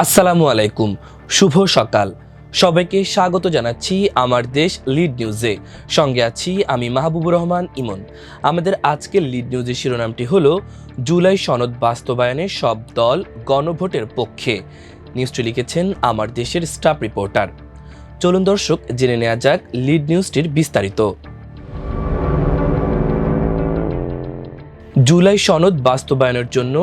আসসালামু আলাইকুম, শুভ সকাল। সবাইকে স্বাগত জানাচ্ছি আমার দেশ লিড নিউজে। সঙ্গে আছি আমি মাহবুবুর রহমান ইমন। আমাদের আজকের লিড নিউজের শিরোনামটি হলো জুলাই সনদ বাস্তবায়নে সব দল গণভোটের পক্ষে। নিউজটি লিখেছেন আমার দেশের স্টাফ রিপোর্টার। চলুন দর্শক, জেনে নেওয়া যাক লিড নিউজটির বিস্তারিত। জুলাই সনদ বাস্তবায়নের জন্য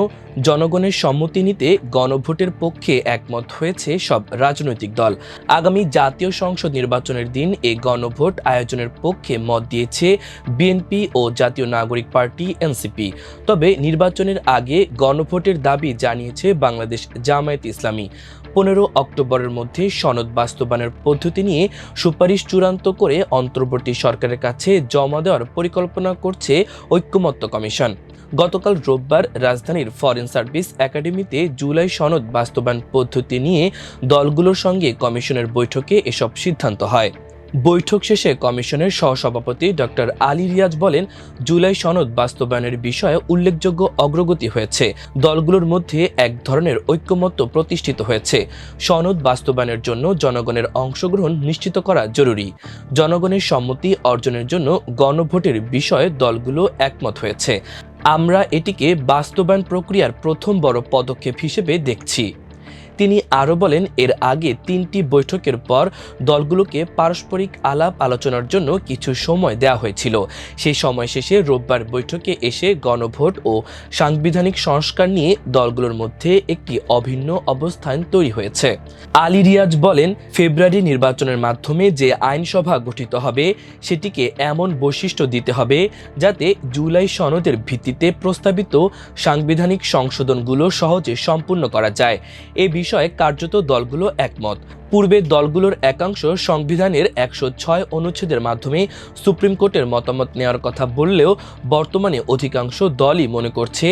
জনগণের সম্মতি নিতে গণভোটের পক্ষে একমত হয়েছে সব রাজনৈতিক দল। আগামী জাতীয় সংসদ নির্বাচনের দিন এই গণভোট আয়োজনের পক্ষে মত দিয়েছে বিএনপি ও জাতীয় নাগরিক পার্টি এনসিপি। তবে নির্বাচনের আগে গণভোটের দাবি জানিয়েছে বাংলাদেশ জামায়াত ইসলামী। 15 অক্টোবরের মধ্যে সনদ বাস্তবায়নের পদ্ধতি নিয়ে সুপারিশ চূড়ান্ত করে অন্তর্বর্তী সরকারের কাছে জমা দেওয়ার পরিকল্পনা করছে ঐক্যমত্য কমিশন। গতকাল রোববার রাজধানীর ফরেন সার্ভিস একাডেমিতে জুলাই সনদ বাস্তবায়ন পদ্ধতি নিয়ে দলগুলোর সঙ্গে কমিশনের বৈঠকে এসব সিদ্ধান্ত হয়। বৈঠক শেষে কমিশনের সহসভাপতি ডক্টর আলী রিয়াজ বলেন, জুলাই সনদ বাস্তবায়নের বিষয়ে উল্লেখযোগ্য অগ্রগতি হয়েছে। দলগুলোর মধ্যে এক ধরনের ঐক্যমত্য প্রতিষ্ঠিত হয়েছে। সনদ বাস্তবায়নের জন্য জনগণের অংশগ্রহণ নিশ্চিত করা জরুরি। জনগণের সম্মতি অর্জনের জন্য গণভোটের বিষয়ে দলগুলো একমত হয়েছে। আমরা এটিকে বাস্তবায়ন প্রক্রিয়ার প্রথম বড় পদক্ষেপ হিসেবে দেখছি। তিনি আরও বলেন, এর আগে 3টি বৈঠকের পর দলগুলোকে পারস্পরিক আলাপ আলোচনার জন্য কিছু সময় দেওয়া হয়েছিল। সেই সময় শেষে রোববার বৈঠকে এসে গণভোট ও সাংবিধানিক সংস্কার নিয়ে দলগুলোর মধ্যে একটি অভিন্ন অবস্থান তৈরি হয়েছে। আলী রিয়াজ বলেন, ফেব্রুয়ারি নির্বাচনের মাধ্যমে যে আইনসভা গঠিত হবে সেটিকে এমন বৈশিষ্ট্য দিতে হবে যাতে জুলাই সনদের ভিত্তিতে প্রস্তাবিত সাংবিধানিক সংশোধনগুলো সহজে সম্পূর্ণ করা যায়। এ বিষয়ে কার্যত দলগুলো একমত। পূর্বে দলগুলোর একাংশ সংবিধানের 106 অনুচ্ছেদের মাধ্যমে সুপ্রিম কোর্টের মতামত নেওয়ার কথা বললেও বর্তমানে অধিকাংশ দলই মনে করছে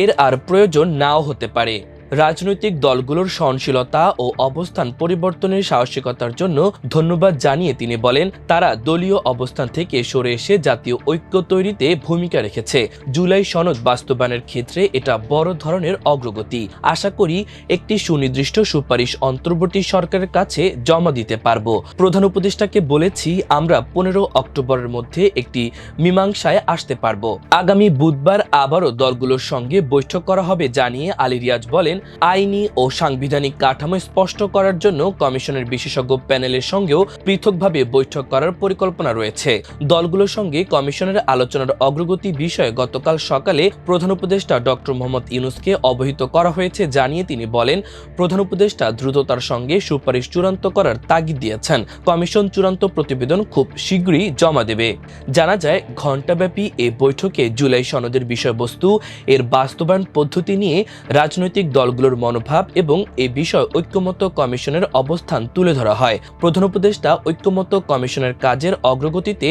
এর আর প্রয়োজন নাও হতে পারে। রাজনৈতিক দলগুলোর সহনশীলতা ও অবস্থান পরিবর্তনের সাহসিকতার জন্য ধন্যবাদ জানিয়ে তিনি বলেন, তারা দলীয় অবস্থান থেকে সরে এসে জাতীয় ঐক্য তৈরিতে ভূমিকা রেখেছে। জুলাই সনদ বাস্তবায়নের ক্ষেত্রে এটা বড় ধরনের অগ্রগতি। আশা করি একটি সুনির্দিষ্ট সুপারিশ অন্তর্বর্তী সরকারের কাছে জমা দিতে পারব। প্রধান উপদেষ্টাকে বলেছি, আমরা 15 অক্টোবরের মধ্যে একটি মীমাংসায় আসতে পারব। আগামী বুধবার আবারও দলগুলোর সঙ্গে বৈঠক করা হবে জানিয়ে আলী রিয়াজ বলেন, আইনি ও সাংবিধানিক কাঠামো স্পষ্ট করার জন্য কমিশনের বিশেষজ্ঞ প্যানেলের সঙ্গেও পৃথকভাবে বৈঠক করার পরিকল্পনা রয়েছে। দলগুলোর সঙ্গে কমিশনের আলোচনার অগ্রগতি বিষয়ে গতকাল সকালে প্রধান উপদেষ্টা ডক্টর মোহাম্মদ ইউনূসকে অবহিত করা হয়েছে জানিয়ে তিনি বলেন, প্রধান উপদেষ্টা দ্রুততার সঙ্গে সুপারিশ চূড়ান্ত করার তাগিদ দিয়েছেন। কমিশন চূড়ান্ত প্রতিবেদন খুব শীঘ্রই জমা দেবে। জানা যায়, ঘণ্টাব্যাপী এই বৈঠকে জুলাই সনদের বিষয়বস্তু, এর বাস্তবায়ন পদ্ধতি নিয়ে রাজনৈতিক দলগুলোর মনোভাব এবং এ বিষয়ে ঐক্যমত্য কমিশনের অবস্থান তুলে ধরা হয়। প্রধান উপদেষ্টা ঐক্যমত্য কমিশনের কাজের অগ্রগতিতে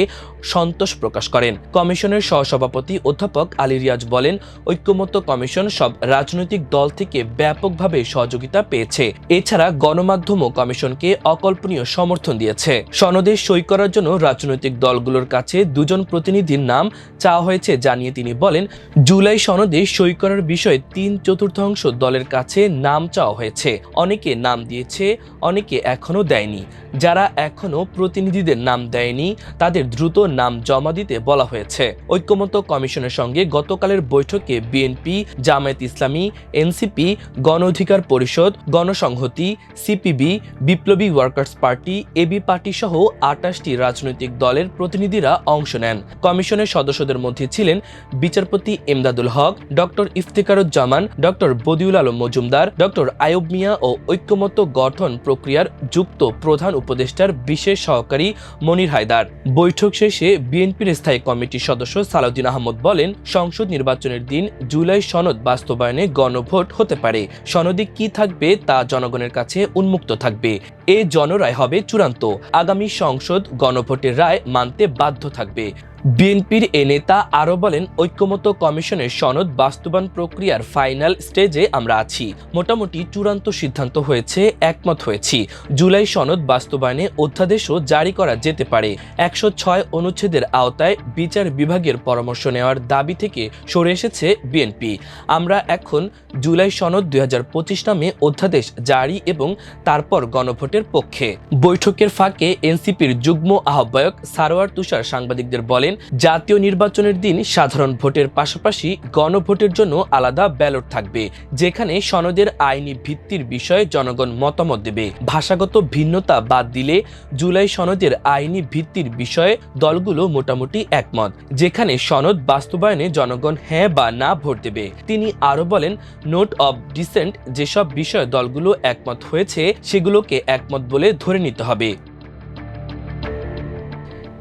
সন্তোষ প্রকাশ করেন। কমিশনের সহসভাপতি অধ্যাপক আলী রিয়াজ বলেন, ঐক্যমত্য কমিশন সব রাজনৈতিক দল থেকে ব্যাপকভাবে সহযোগিতা পেয়েছে। এছাড়া গণমাধ্যমও কমিশনকে অকল্পনীয় সমর্থন দিয়েছে। সনদে সই করার জন্য রাজনৈতিক দলগুলোর কাছে 2 জন প্রতিনিধির নাম চাওয়া হয়েছে জানিয়ে তিনি বলেন, জুলাই সনদে সই করার বিষয়ে 3/4 দলের কাছে নাম চাওয়া হয়েছে। অনেকে নাম দিয়েছে, অনেকে এখনো দেয়নি। যারা এখনো প্রতিনিধিদের নাম দেয়নি তাদের দ্রুত নাম জমা দিতে বলা হয়েছে। ঐক্যমত্য কমিশনের সঙ্গে গতকালের বৈঠকে বিএনপি, জামায়াত ইসলামী, এনসিপি, গণ অধিকার পরিষদ, গণসংহতি, সিপিবি, বিপ্লবী ওয়ার্কার্স পার্টি, এবি পার্টি সহ 28টি রাজনৈতিক দলের প্রতিনিধিরা অংশ নেন। কমিশনের সদস্যদের মধ্যে ছিলেন বিচারপতি Emdadul Haque, doctor Iftekharuzzaman, doctor Badiul Alam Majumdar, doctor Ayub Mia ও ঐক্যমত্য গঠন প্রক্রিয়ার যুক্ত প্রধান উপদেষ্টার বিশেষ সহকারী মনির হায়দার। বৈঠক শেষে বিএনপির স্থায়ী কমিটির সদস্য সালাউদ্দিন আহমদ বলেন, সংসদ নির্বাচনের দিন জুলাই সনদ বাস্তবায়নে গণভোট হতে পারে। সনদে কি থাকবে তা জনগণের কাছে উন্মুক্ত থাকবে। এ জনরায় হবে চূড়ান্ত। আগামী সংসদ গণভোটের রায় মানতে বাধ্য থাকবে। বিএনপির এ নেতা আরও বলেন, ঐক্যমত্য কমিশনের সনদ বাস্তবায়ন প্রক্রিয়ার ফাইনাল স্টেজে আমরা আছি। মোটামুটি চূড়ান্ত সিদ্ধান্ত হয়েছে, একমত হয়েছি। জুলাই সনদ বাস্তবায়নে অধ্যাদেশও জারি করা যেতে পারে। 106 অনুচ্ছেদের আওতায় বিচার বিভাগের পরামর্শ নেওয়ার দাবি থেকে সরে এসেছে বিএনপি। আমরা এখন জুলাই সনদ 2025 নামে অধ্যাদেশ জারি এবং তারপর গণভোটের পক্ষে। বৈঠকের ফাঁকে এনসিপির যুগ্ম আহ্বায়ক সারোয়ার তুষার সাংবাদিকদের বলেন, জাতীয় নির্বাচনের দিন সাধারণ ভোটের পাশাপাশি গণভোটের জন্য আলাদা ব্যালট থাকবে, যেখানে সনদের আইনি ভিত্তির বিষয়ে জনগণ মতামত দেবে। ভাষাগত ভিন্নতা বাদ দিলে জুলাই সনদের আইনি ভিত্তির বিষয়ে দলগুলো মোটামুটি একমত, যেখানে সনদ বাস্তবায়নে জনগণ হ্যাঁ বা না ভোট দেবে। তিনি আরও বলেন, নোট অব ডিসেন্ট যেসব বিষয়ে দলগুলো একমত হয়েছে সেগুলোকে একমত বলে ধরে নিতে হবে।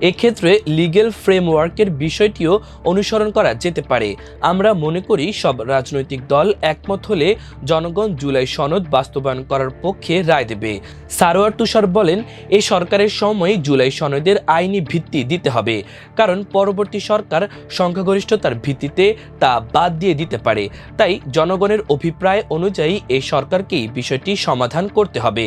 এক্ষেত্রে লিগ্যাল ফ্রেমওয়ার্কের বিষয়টিও অনুসরণ করা যেতে পারে। আমরা মনে করি সব রাজনৈতিক দল একমত হলে জনগণ জুলাই সনদ বাস্তবায়ন করার পক্ষে রায় দেবে। সারোয়ার তুষার বলেন, এই সরকারের সময় জুলাই সনদের আইনি ভিত্তি দিতে হবে, কারণ পরবর্তী সরকার সংখ্যাগরিষ্ঠতার ভিত্তিতে তা বাদ দিয়ে দিতে পারে। তাই জনগণের অভিপ্রায় অনুযায়ী এই সরকারকেই বিষয়টি সমাধান করতে হবে।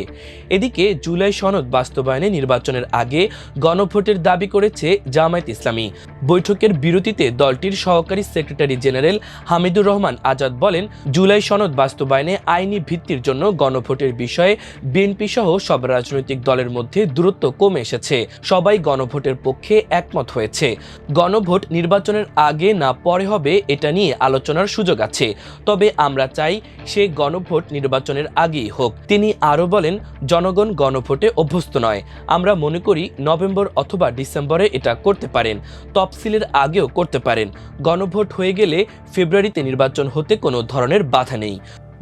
এদিকে জুলাই সনদ বাস্তবায়নে নির্বাচনের আগে গণভোটের দাবি করেছে জামায়াত ইসলামী। বৈঠকের বিরতিতে দলটির সহকারী সেক্রেটারি জেনারেল হামিদুর রহমান আজাদ বলেন, জুলাই সনদ বাস্তবায়নে আইনি ভিত্তির জন্য গণভোটের বিষয়ে বিএনপি সহ সব রাজনৈতিক দলের মধ্যে দূরত্ব কমে এসেছে। সবাই গণভোটের পক্ষে একমত হয়েছে। গণভোট নির্বাচনের আগে না পরে হবে এটা নিয়ে আলোচনার সুযোগ আছে, তবে আমরা চাই সে গণভোট নির্বাচনের আগেই হোক। তিনি আরও বলেন, জনগণ গণভোটে অভ্যস্ত নয়। আমরা মনে করি নভেম্বর অথবা ডিসেম্বরে এটা করতে পারেন, তফসিলের আগেও করতে পারেন। গণভোট হয়ে গেলে ফেব্রুয়ারিতে নির্বাচন হতে কোনো ধরনের বাধা নেই।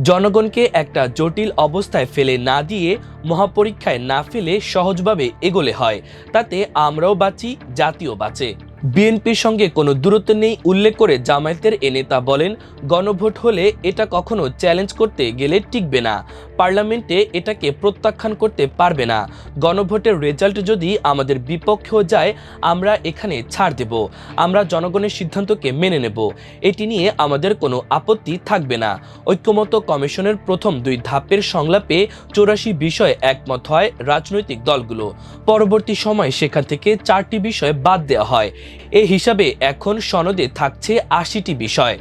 জনগণকে একটা জটিল অবস্থায় ফেলে না দিয়ে মহাপরীক্ষায় না ফেলে সহজভাবে এগোলে হয়, তাতে আমরাও বাঁচি, জাতিও বাঁচে। বিএনপির সঙ্গে কোনো দূরত্ব নেই উল্লেখ করে জামায়াতের এ নেতা বলেন, গণভোট হলে এটা কখনো চ্যালেঞ্জ করতে গেলে টিকবে না, পার্লামেন্টে এটাকে প্রত্যাখ্যান করতে পারবে না। গণভোটের রেজাল্ট যদি আমাদের বিপক্ষেও যায় আমরা এখানে ছাড় দেব, আমরা জনগণের সিদ্ধান্তকে মেনে নেব, এটি নিয়ে আমাদের কোনো আপত্তি থাকবে না। ঐক্যমত্য কমিশনের প্রথম 2 ধাপের সংলাপে 84 বিষয়ে একমত হয় রাজনৈতিক দলগুলো। পরবর্তী সময় সেখান থেকে 4টি বিষয় বাদ দেওয়া হয়। এই হিসাবে এখন সনদে থাকছে 80টি বিষয়।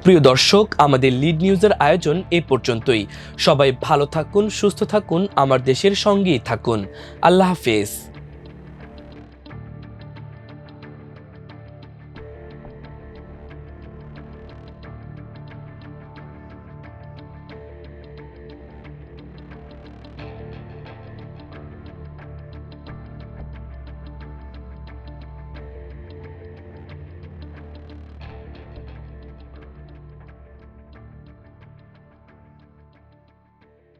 প্রিয় দর্শক, আমাদের লিড নিউজের আয়োজন এ পর্যন্তই। সবাই ভালো থাকুন, সুস্থ থাকুন, আমার দেশের সঙ্গেই থাকুন। আল্লাহ হাফেজ।